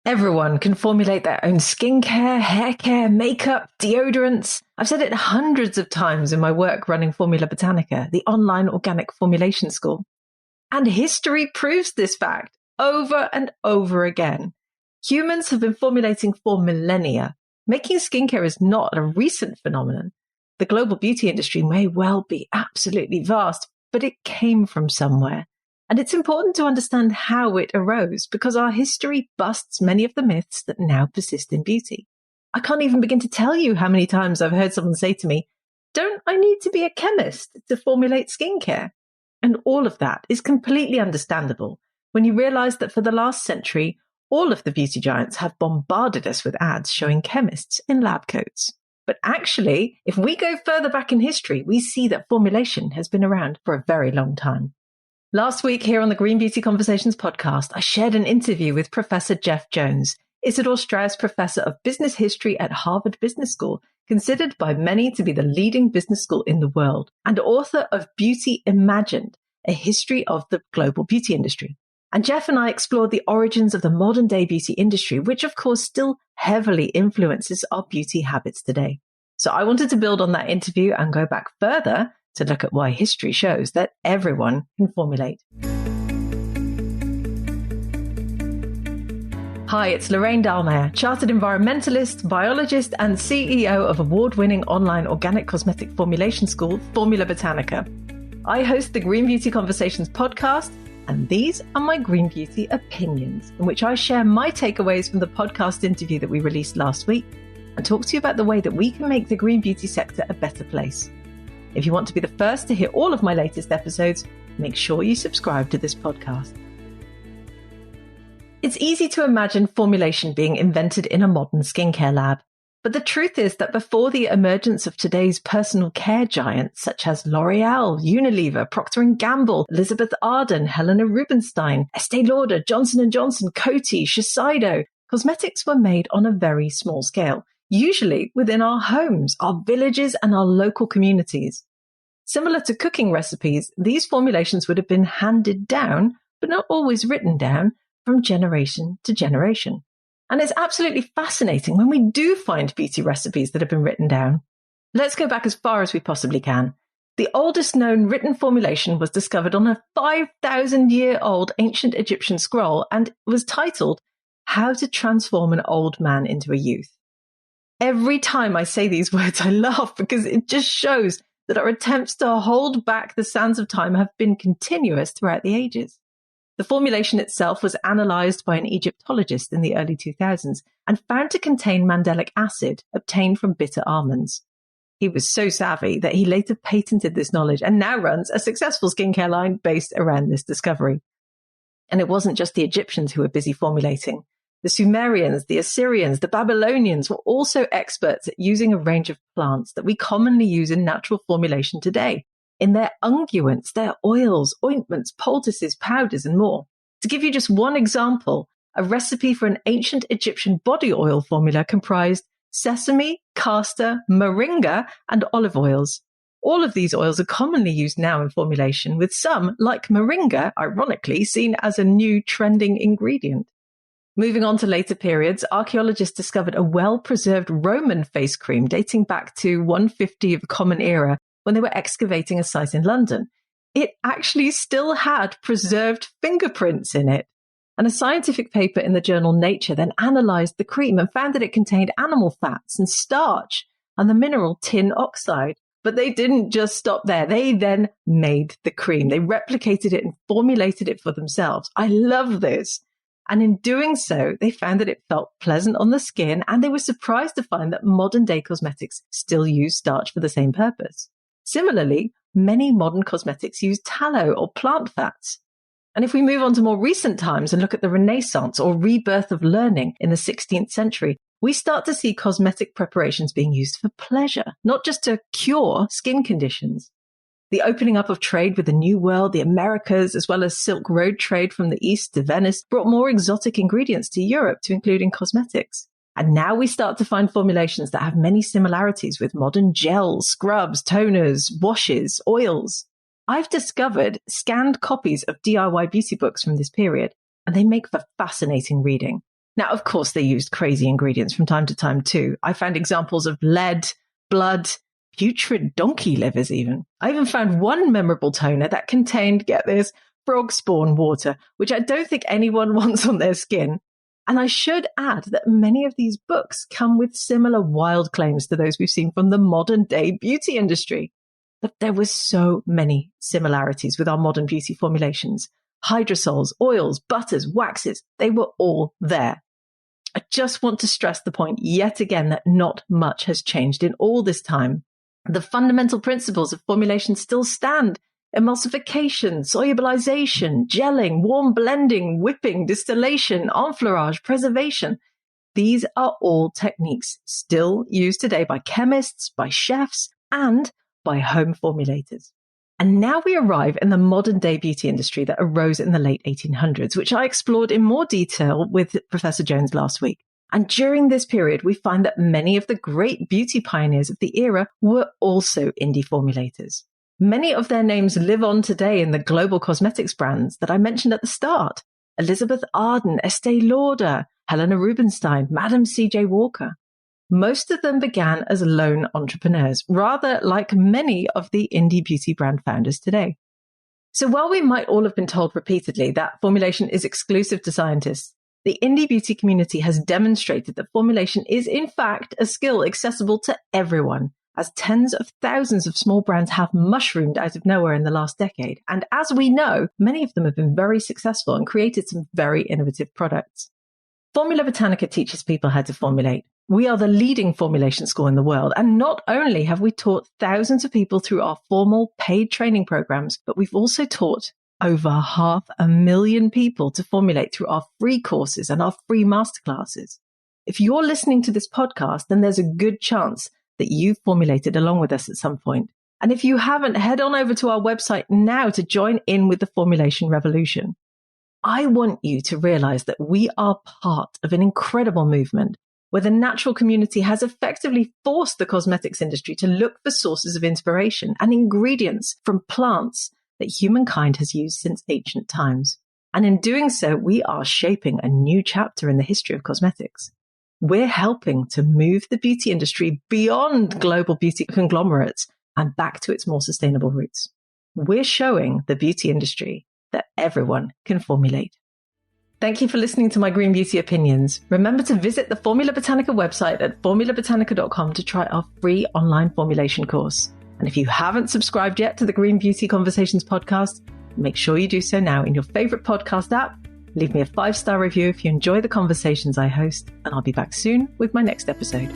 Everyone can formulate their own skincare, hair care, makeup, deodorants. I've said it hundreds of times in my work running Formula Botanica, the online organic formulation school. And history proves this fact over and over again. Humans have been formulating for millennia. Making skincare is not a recent phenomenon. The global beauty industry may well be absolutely vast, but it came from somewhere. And it's important to understand how it arose because our history busts many of the myths that now persist in beauty. I can't even begin to tell you how many times I've heard someone say to me, "Don't I need to be a chemist to formulate skincare?" And all of that is completely understandable when you realize that for the last century, all of the beauty giants have bombarded us with ads showing chemists in lab coats. But actually, if we go further back in history, we see that formulation has been around for a very long time. Last week here on the Green Beauty Conversations podcast, I shared an interview with Professor Geoffrey Jones, Isidor Straus Professor of Business History at Harvard Business School, considered by many to be the leading business school in the world, and author of Beauty Imagined, a history of the global beauty industry. And Geoff and I explored the origins of the modern day beauty industry, which of course still heavily influences our beauty habits today. So I wanted to build on that interview and go back further to look at why history shows that everyone can formulate. Hi, it's Lorraine Dallmeier, chartered environmentalist, biologist, and CEO of award-winning online organic cosmetic formulation school, Formula Botanica. I host the Green Beauty Conversations podcast, and these are my Green Beauty opinions, in which I share my takeaways from the podcast interview that we released last week and talk to you about the way that we can make the green beauty sector a better place. If you want to be the first to hear all of my latest episodes, make sure you subscribe to this podcast. It's easy to imagine formulation being invented in a modern skincare lab. But the truth is that before the emergence of today's personal care giants such as L'Oreal, Unilever, Procter & Gamble, Elizabeth Arden, Helena Rubinstein, Estee Lauder, Johnson & Johnson, Coty, Shiseido, cosmetics were made on a very small scale, usually within our homes, our villages, and our local communities. Similar to cooking recipes, these formulations would have been handed down, but not always written down, from generation to generation. And it's absolutely fascinating when we do find beauty recipes that have been written down. Let's go back as far as we possibly can. The oldest known written formulation was discovered on a 5,000-year-old ancient Egyptian scroll and was titled, "How to Transform an Old Man into a Youth." Every time I say these words, I laugh because it just shows that our attempts to hold back the sands of time have been continuous throughout the ages. The formulation itself was analysed by an Egyptologist in the early 2000s and found to contain mandelic acid obtained from bitter almonds. He was so savvy that he later patented this knowledge and now runs a successful skincare line based around this discovery. And it wasn't just the Egyptians who were busy formulating. The Sumerians, the Assyrians, the Babylonians were also experts at using a range of plants that we commonly use in natural formulation today, in their unguents, their oils, ointments, poultices, powders, and more. To give you just one example, a recipe for an ancient Egyptian body oil formula comprised sesame, castor, moringa, and olive oils. All of these oils are commonly used now in formulation, with some, like moringa, ironically, seen as a new trending ingredient. Moving on to later periods, archaeologists discovered a well-preserved Roman face cream dating back to 150 of the Common Era when they were excavating a site in London. It actually still had preserved fingerprints in it. And a scientific paper in the journal Nature then analysed the cream and found that it contained animal fats and starch and the mineral tin oxide. But they didn't just stop there. They then made the cream. They replicated it and formulated it for themselves. I love this. And in doing so, they found that it felt pleasant on the skin, and they were surprised to find that modern day cosmetics still use starch for the same purpose. Similarly, many modern cosmetics use tallow or plant fats. And if we move on to more recent times and look at the Renaissance or rebirth of learning in the 16th century, we start to see cosmetic preparations being used for pleasure, not just to cure skin conditions. The opening up of trade with the New World, the Americas, as well as Silk Road trade from the East to Venice, brought more exotic ingredients to Europe to include in cosmetics. And now we start to find formulations that have many similarities with modern gels, scrubs, toners, washes, oils. I've discovered scanned copies of DIY beauty books from this period, and they make for fascinating reading. Now, of course, they used crazy ingredients from time to time too. I found examples of lead, blood, putrid donkey livers even. I even found one memorable toner that contained, get this, frog spawn water, which I don't think anyone wants on their skin. And I should add that many of these books come with similar wild claims to those we've seen from the modern day beauty industry. But there were so many similarities with our modern beauty formulations. Hydrosols, oils, butters, waxes, they were all there. I just want to stress the point yet again that not much has changed in all this time. The fundamental principles of formulation still stand. Emulsification, solubilization, gelling, warm blending, whipping, distillation, enfleurage, preservation. These are all techniques still used today by chemists, by chefs, and by home formulators. And now we arrive in the modern day beauty industry that arose in the late 1800s, which I explored in more detail with Professor Jones last week. And during this period, we find that many of the great beauty pioneers of the era were also indie formulators. Many of their names live on today in the global cosmetics brands that I mentioned at the start. Elizabeth Arden, Estee Lauder, Helena Rubinstein, Madame C.J. Walker. Most of them began as lone entrepreneurs, rather like many of the indie beauty brand founders today. So while we might all have been told repeatedly that formulation is exclusive to scientists, the indie beauty community has demonstrated that formulation is in fact a skill accessible to everyone, as tens of thousands of small brands have mushroomed out of nowhere in the last decade. And as we know, many of them have been very successful and created some very innovative products. Formula Botanica teaches people how to formulate. We are the leading formulation school in the world. And not only have we taught thousands of people through our formal paid training programs, but we've also taught over 500,000 people to formulate through our free courses and our free masterclasses. If you're listening to this podcast, then there's a good chance that you've formulated along with us at some point. And if you haven't, head on over to our website now to join in with the formulation revolution. I want you to realize that we are part of an incredible movement where the natural community has effectively forced the cosmetics industry to look for sources of inspiration and ingredients from plants that humankind has used since ancient times. And in doing so, we are shaping a new chapter in the history of cosmetics. We're helping to move the beauty industry beyond global beauty conglomerates and back to its more sustainable roots. We're showing the beauty industry that everyone can formulate. Thank you for listening to my Green Beauty Opinions. Remember to visit the Formula Botanica website at formulabotanica.com to try our free online formulation course. And if you haven't subscribed yet to the Green Beauty Conversations podcast, make sure you do so now in your favorite podcast app. Leave me a 5-star review if you enjoy the conversations I host, and I'll be back soon with my next episode.